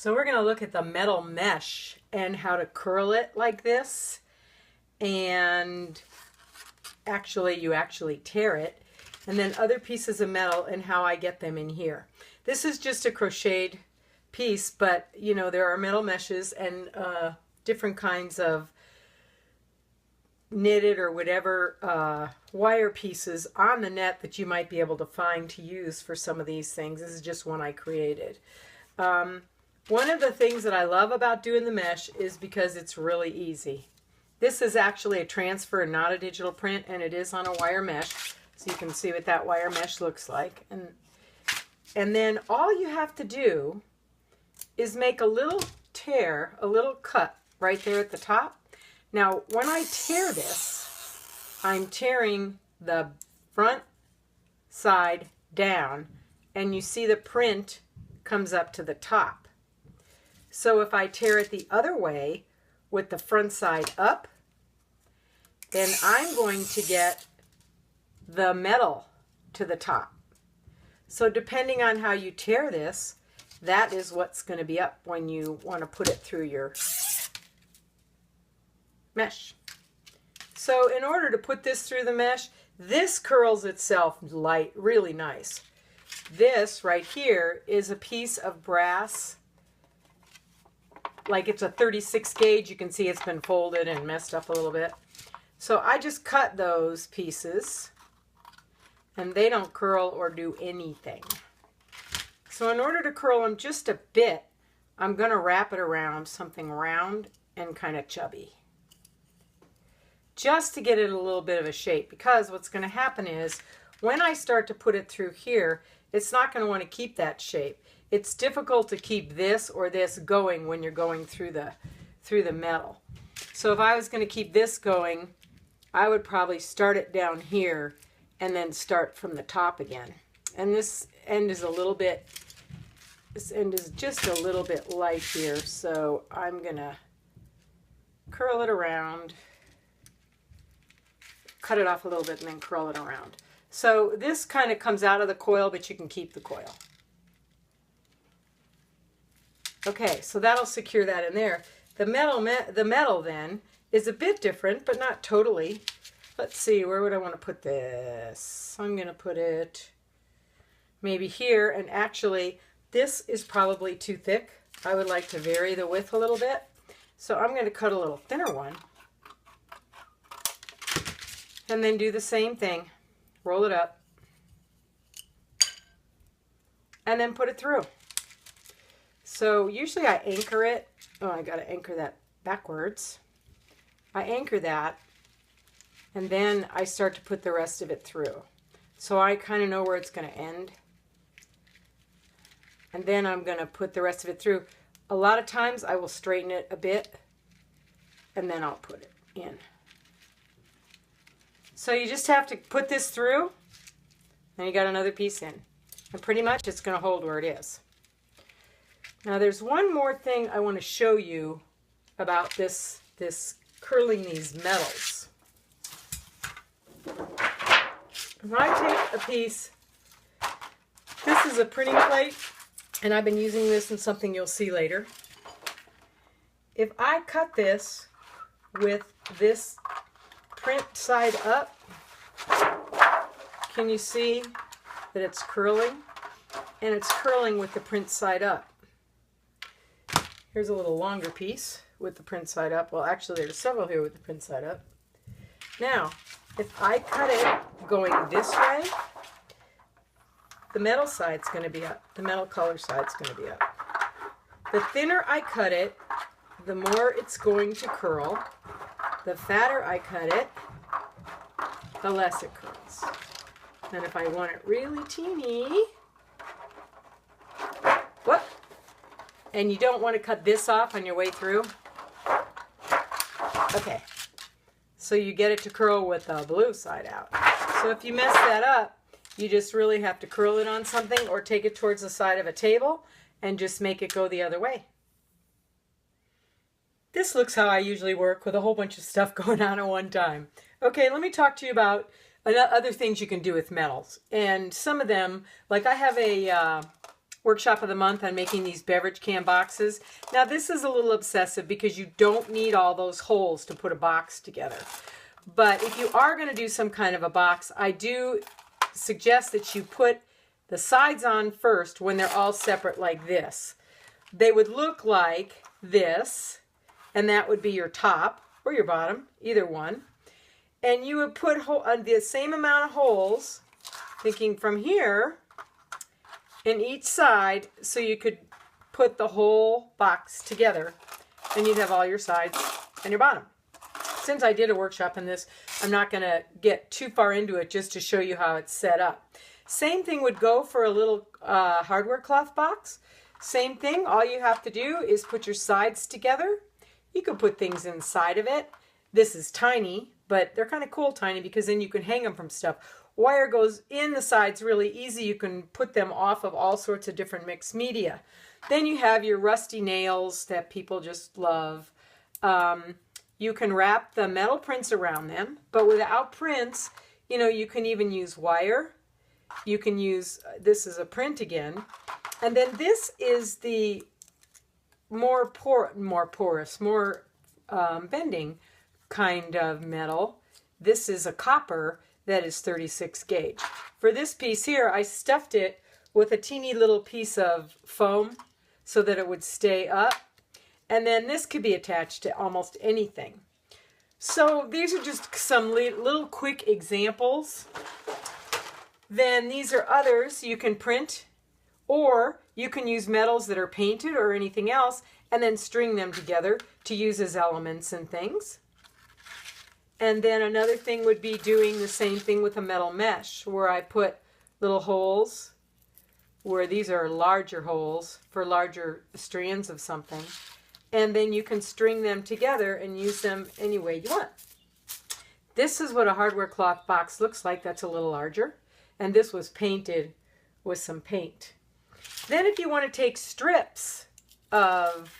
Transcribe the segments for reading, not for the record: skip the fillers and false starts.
So we're going to look at the metal mesh and how to curl it like this. And you actually tear it. And then other pieces of metal and how I get them in here. This is just a crocheted piece, but you know, there are metal meshes and different kinds of knitted or whatever wire pieces on the net that you might be able to find to use for some of these things. This is just one I created. One of the things that I love about doing the mesh is because it's really easy. This is actually a transfer, not a digital print, and it is on a wire mesh. So you can see what that wire mesh looks like. And then all you have to do is make a little tear, a little cut right there at the top. Now, when I tear this, I'm tearing the front side down, and you see the print comes up to the top. So if I tear it the other way with the front side up, then I'm going to get the metal to the top. So depending on how you tear this, that is what's going to be up when you want to put it through your mesh. So in order to put this through the mesh, this curls itself really nice. This right here is a piece of brass, like it's a 36 gauge. You can see it's been folded and messed up a little bit. So I just cut those pieces and they don't curl or do anything. So in order to curl them just a bit, I'm going to wrap it around something round and kind of chubby, just to get it a little bit of a shape, because what's going to happen is when I start to put it through here, it's not going to want to keep that shape. It's difficult to keep this or this going when you're going through the metal. So if I was going to keep this going, I would probably start it down here and then start from the top again. And this end is just a little bit light here, so I'm going to curl it around, cut it off a little bit, and then curl it around. So this kind of comes out of the coil, but you can keep the coil. Okay, so that'll secure that in there. The metal then is a bit different, but not totally. Let's see, where would I want to put this? I'm going to put it maybe here, and actually this is probably too thick. I would like to vary the width a little bit. So I'm going to cut a little thinner one. And then do the same thing. Roll it up. And then put it through. So usually I anchor it. Oh, I got to anchor that backwards. I anchor that, and then I start to put the rest of it through. So I kind of know where it's going to end. And then I'm going to put the rest of it through. A lot of times I will straighten it a bit, and then I'll put it in. So you just have to put this through, and you got another piece in. And pretty much it's going to hold where it is. Now there's one more thing I want to show you about this curling these metals. When I take a piece, this is a printing plate, and I've been using this in something you'll see later. If I cut this with this print side up, can you see that it's curling? And it's curling with the print side up. Here's a little longer piece with the print side up. Well, actually, there's several here with the print side up. Now, if I cut it going this way, the metal side's going to be up. The metal color side's going to be up. The thinner I cut it, the more it's going to curl. The fatter I cut it, the less it curls. And if I want it really teeny, whoop, and you don't want to cut this off on your way through. Okay, so you get it to curl with the blue side out. So if you mess that up, you just really have to curl it on something or take it towards the side of a table and just make it go the other way. This looks how I usually work with a whole bunch of stuff going on at one time. Okay, let me talk to you about other things you can do with metals. And some of them, like I have workshop of the month on making these beverage can boxes. Now this is a little obsessive because you don't need all those holes to put a box together. But if you are going to do some kind of a box, I do suggest that you put the sides on first when they're all separate like this. They would look like this, and that would be your top or your bottom, either one. And you would put the same amount of holes, thinking from here, in each side, so you could put the whole box together, and you'd have all your sides and your bottom. Since I did a workshop in this, I'm not going to get too far into it just to show you how it's set up. Same thing would go for a little hardware cloth box. Same thing, all you have to do is put your sides together. You could put things inside of it. This is tiny, but they're kind of cool tiny because then you can hang them from stuff. Wire goes in the sides really easy. You can put them off of all sorts of different mixed media. Then you have your rusty nails that people just love. You can wrap the metal prints around them, but without prints, you know, you can even use wire. You can use, this is a print again. And then this is the more porous, bending kind of metal. This is a copper that is 36 gauge. For this piece here, I stuffed it with a teeny little piece of foam so that it would stay up. And then this could be attached to almost anything. So these are just some little quick examples. Then these are others you can print, or you can use metals that are painted or anything else and then string them together to use as elements and things. And then another thing would be doing the same thing with a metal mesh, where I put little holes, where these are larger holes for larger strands of something. And then you can string them together and use them any way you want. This is what a hardware cloth box looks like. That's a little larger. And this was painted with some paint. Then if you want to take strips of,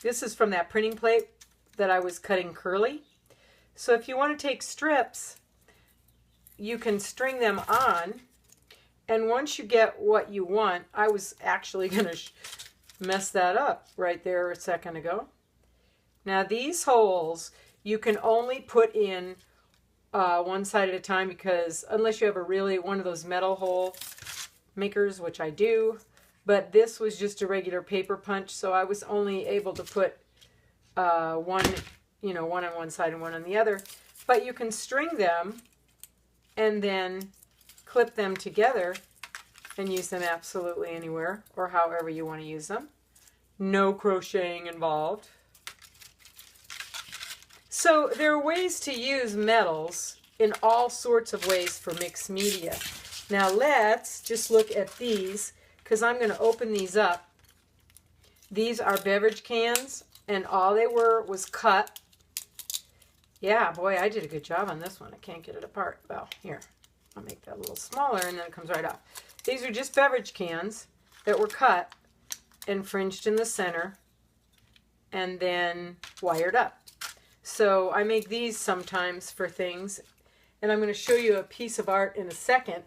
this is from that printing plate that I was cutting curly. So if you want to take strips, you can string them on. And once you get what you want, I was actually going to mess that up right there a second ago. Now these holes you can only put in one side at a time, because unless you have one of those metal hole makers, which I do, but this was just a regular paper punch, so I was only able to put one on one side and one on the other. But you can string them and then clip them together and use them absolutely anywhere or however you want to use them. No crocheting involved. So there are ways to use metals in all sorts of ways for mixed media. Now let's just look at these, because I'm going to open these up. These are beverage cans, and all they were was cut. Yeah, boy, I did a good job on this one. I can't get it apart. Well, here, I'll make that a little smaller, and then it comes right off. These are just beverage cans that were cut and fringed in the center and then wired up. So I make these sometimes for things, and I'm going to show you a piece of art in a second.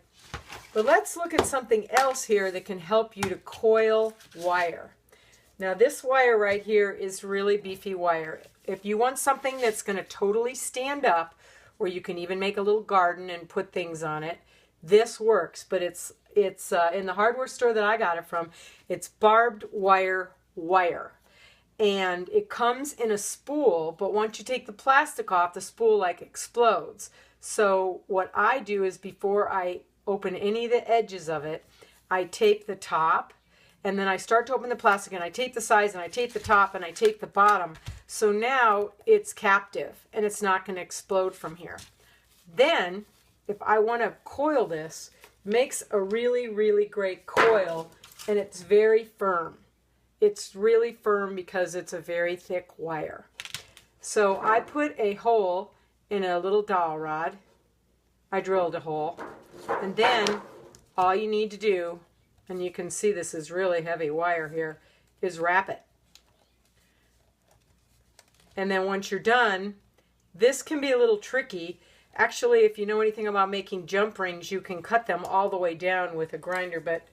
But let's look at something else here that can help you to coil wire. Now this wire right here is really beefy wire. If you want something that's going to totally stand up, where you can even make a little garden and put things on it, this works. But it's in the hardware store that I got it from, it's barbed wire. And it comes in a spool, but once you take the plastic off, the spool like explodes. So what I do is, before I open any of the edges of it, I tape the top, and then I start to open the plastic, and I tape the sides, and I tape the top, and I tape the bottom. So now it's captive, and it's not going to explode from here. Then, if I want to coil this, it makes a really, really great coil, and it's very firm. It's really firm because it's a very thick wire. So I put a hole in a little dowel rod. I drilled a hole. And then all you need to do, and you can see this is really heavy wire here, is wrap it. And then once you're done, this can be a little tricky. Actually, if you know anything about making jump rings, you can cut them all the way down with a grinder, but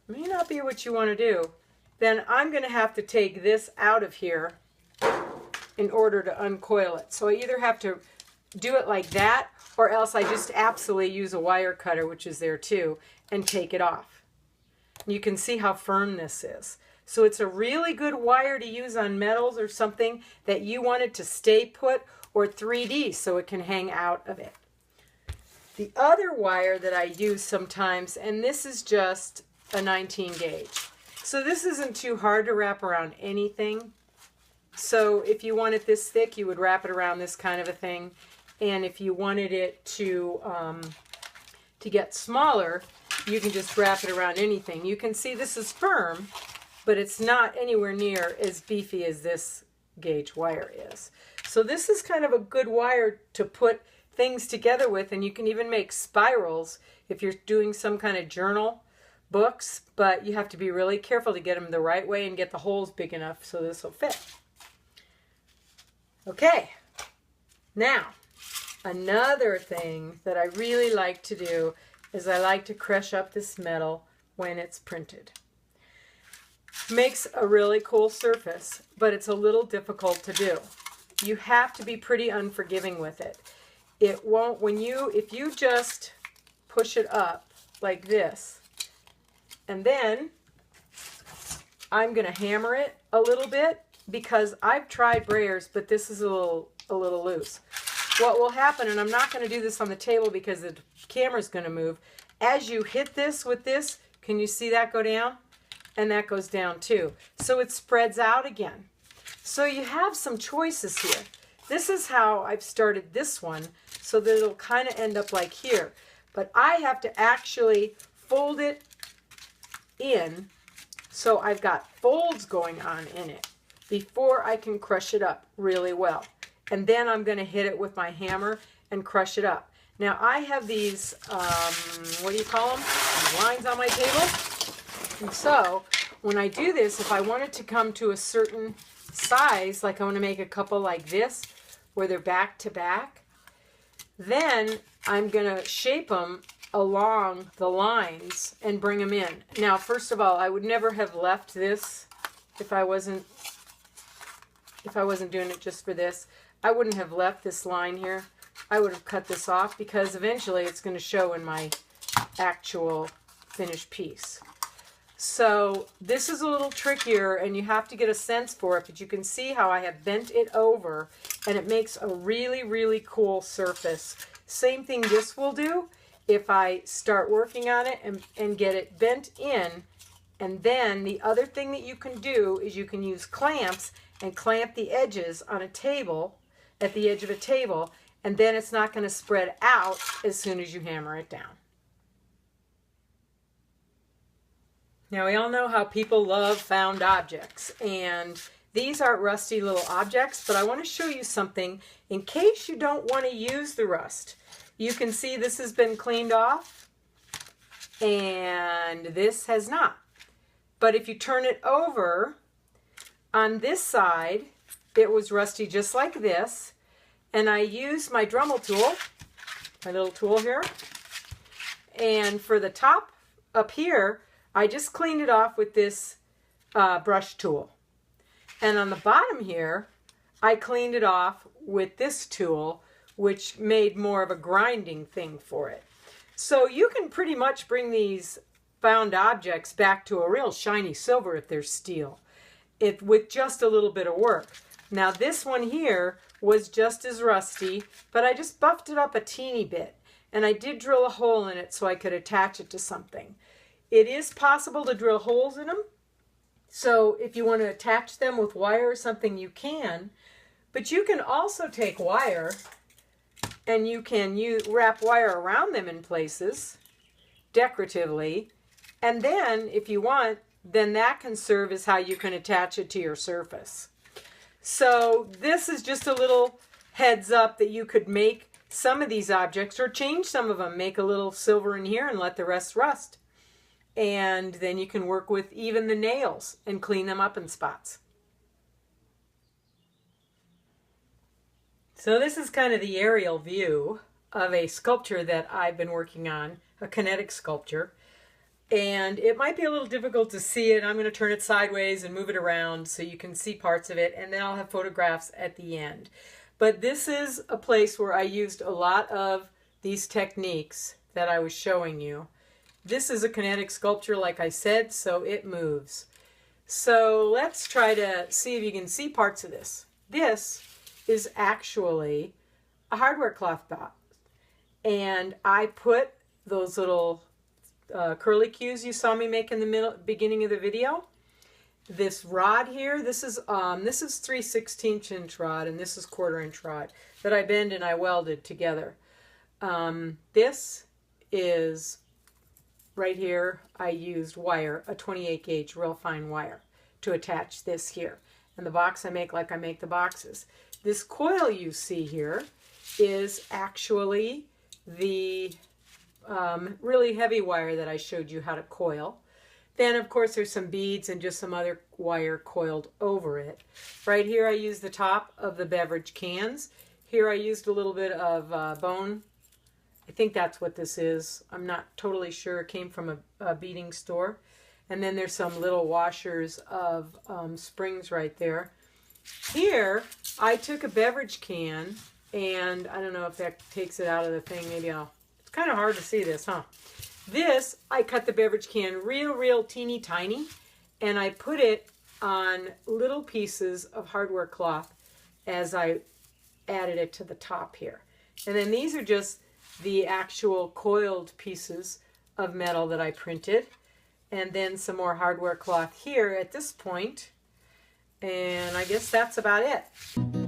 may not be what you want to do, then I'm going to have to take this out of here in order to uncoil it. So I either have to do it like that, or else I just absolutely use a wire cutter, which is there too, and take it off. You can see how firm this is. So it's a really good wire to use on metals or something that you want it to stay put, or 3D so it can hang out of it. The other wire that I use sometimes, and this is just a 19 gauge. So this isn't too hard to wrap around anything. So if you want it this thick, you would wrap it around this kind of a thing. And if you wanted it to get smaller, you can just wrap it around anything. You can see this is firm, but it's not anywhere near as beefy as this gauge wire is. So this is kind of a good wire to put things together with, and you can even make spirals if you're doing some kind of journal books, but you have to be really careful to get them the right way and get the holes big enough so this will fit. Okay, now another thing that I really like to do is I like to crush up this metal when it's printed. Makes a really cool surface, but it's a little difficult to do. You have to be pretty unforgiving with it. It won't, if you just push it up like this, and then I'm going to hammer it a little bit, because I've tried brayers, but this is a little loose. What will happen, and I'm not going to do this on the table because the camera's going to move, as you hit this with this, can you see that go down? And that goes down too. So it spreads out again. So you have some choices here. This is how I've started this one, so that it'll kind of end up like here. But I have to actually fold it in, so I've got folds going on in it before I can crush it up really well. And then I'm going to hit it with my hammer and crush it up. Now I have these, what do you call them? These lines on my table. And so when I do this, if I want it to come to a certain size, like I want to make a couple like this, where they're back to back, then I'm going to shape them along the lines and bring them in. Now, first of all, I would never have left this if I wasn't doing it just for this. I wouldn't have left this line here. I would have cut this off, because eventually it's going to show in my actual finished piece. So this is a little trickier, and you have to get a sense for it, but you can see how I have bent it over, and it makes a really, really cool surface. Same thing this will do if I start working on it and get it bent in. And then the other thing that you can do is you can use clamps and clamp the edges on a table, at the edge of a table, and then it's not going to spread out as soon as you hammer it down. Now, we all know how people love found objects, and these aren't rusty little objects, but I want to show you something in case you don't want to use the rust. You can see this has been cleaned off, and this has not. But if you turn it over, on this side, it was rusty just like this, and I used my Dremel tool, my little tool here, and for the top up here, I just cleaned it off with this brush tool. And on the bottom here, I cleaned it off with this tool, which made more of a grinding thing for it. So you can pretty much bring these found objects back to a real shiny silver if they're steel, with just a little bit of work. Now this one here was just as rusty, but I just buffed it up a teeny bit, and I did drill a hole in it so I could attach it to something. It is possible to drill holes in them, so if you want to attach them with wire or something, you can. But you can also take wire, and you can wrap wire around them in places, decoratively, and then, if you want, then that can serve as how you can attach it to your surface. So this is just a little heads up that you could make some of these objects, or change some of them, make a little silver in here and let the rest rust. And then you can work with even the nails and clean them up in spots. So this is kind of the aerial view of a sculpture that I've been working on, a kinetic sculpture. And it might be a little difficult to see it. I'm going to turn it sideways and move it around so you can see parts of it, and then I'll have photographs at the end. But this is a place where I used a lot of these techniques that I was showing you. This is a kinetic sculpture, like I said, so it moves. So let's try to see if you can see parts of this. This is actually a hardware cloth box. And I put those little curly cues you saw me make in the beginning of the video. This rod here, this is 3/16 inch rod, and this is 1/4 inch rod that I bend and I welded together. This is right here. I used wire, a 28 gauge real fine wire, to attach this here. And the box I make like I make the boxes. This coil you see here is actually the really heavy wire that I showed you how to coil. Then, of course, there's some beads and just some other wire coiled over it. Right here, I used the top of the beverage cans. Here, I used a little bit of bone. I think that's what this is. I'm not totally sure. It came from a beading store. And then there's some little washers of springs right there. Here, I took a beverage can, and I don't know if that takes it out of the thing. Maybe it's kind of hard to see this, huh? This, I cut the beverage can real teeny tiny, and I put it on little pieces of hardware cloth as I added it to the top here. And then these are just the actual coiled pieces of metal that I printed. And then some more hardware cloth here at this point. And I guess that's about it.